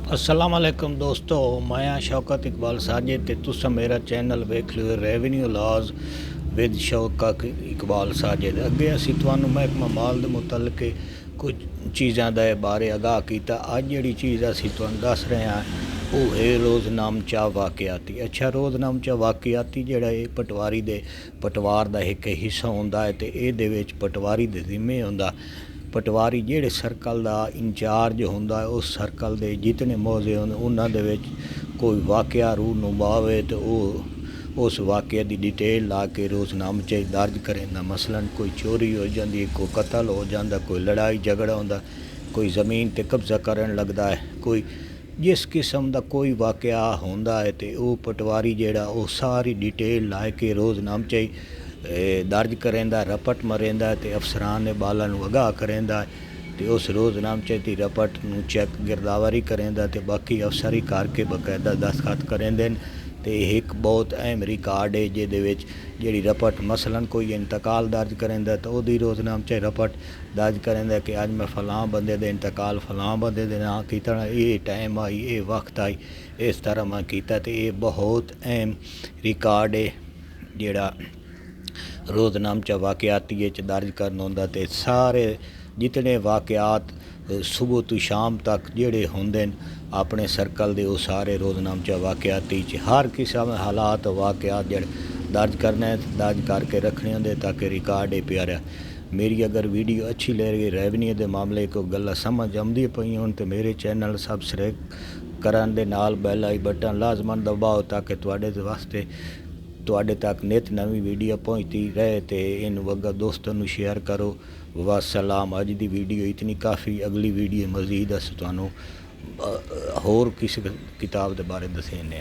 अस्सलाम वालेकुम दोस्तों, मैं शौकत इकबाल साजिद ते तुसा मेरा चैनल वेख लियो revenue laws with Shaukat Iqbal Sajid. अगे असी तुहानू महकमा माल दे मुतलक कुछ चीज़ों के बारे आगाह किया। अज जी चीज़ असी तुहानू दस रहे हैं वो है रोज़नामचा वाक़ियाती। अच्छा, रोज़नामचा वाक़ियाती जिहड़ा है पटवारी दे पटवार का एक हिस्सा होंदा है ते इहदे विच पटवारी दे जिम्मे होंदा। पटवारी जिहड़े सर्कल का इंचार्ज होंदा है उस सर्कल के जितने मौजे होंदे उन्हां दे विच कोई वाक़या रूनुमा होवे तो उस वाक़े की डिटेल ला के रोज़नामचे दर्ज करेंदा। मसलन कोई चोरी हो जाती है, कोई कतल हो जाता, कोई लड़ाई झगड़ा होंदा, कोई ज़मीन ते कब्ज़ा करन लगदा है, कोई जिस किस्म का कोई वाक़या होंदा है तो वह पटवारी जिहड़ा वो सारी डिटेल ला के रोज़नामचे दर्ज करेंदा, रपट मरेंदा ते अफसरान ने बालां नूं आगाह करेंदा ते उस रोज़नामचे की रपट नूं चैक गिरदावरी करेंदा ते बाकी अफसरी करके बकायदा दस्तखत करेंदे ते एक बहुत अहम रिकॉर्ड है जिहदे विच जिहड़ी रपट मसलन कोई इंतकाल दर्ज करेंदा तो वही रोज़नामचे रपट दर्ज करेंदा कि अज मैं फलां बंदे दे इंतकाल फलां बंदे दे नां कीता, ये टाइम आई, ये वक्त आई, इस तरह मैं कीता। ते ये बहुत अहम रिकॉर्ड है जिहड़ा रोज़नामचा वाक़ियाती दर्ज करना होंदा ते सारे जितने वाक़यात सुबह तो शाम तक जिहड़े होंदे अपने सर्कल दे वो सारे रोज़नामचा वाक़ियाती हर किस्म दे हालात वाक़यात जिहड़े दर्ज करने दर्ज करके रखने होंदे ताकि रिकॉर्ड है प्यारा। मेरी अगर वीडियो अच्छी लगे रेवन्यू के मामले को गल्लां समझ आउंदी पई होण तो मेरे चैनल सबसक्राइब करन दे नाल बैल आई बटन लाजमन दबाओ ताकि तुहाडे वास्ते तुहाडे तक नित नवी वीडियो पहुँचती रहे तो इन वगा दोस्तों नूं शेयर करो। वसलाम। अज दी वीडियो इतनी काफ़ी, अगली वीडियो मज़ीद अस तुहानूं होर किसी किताब के बारे दसेने।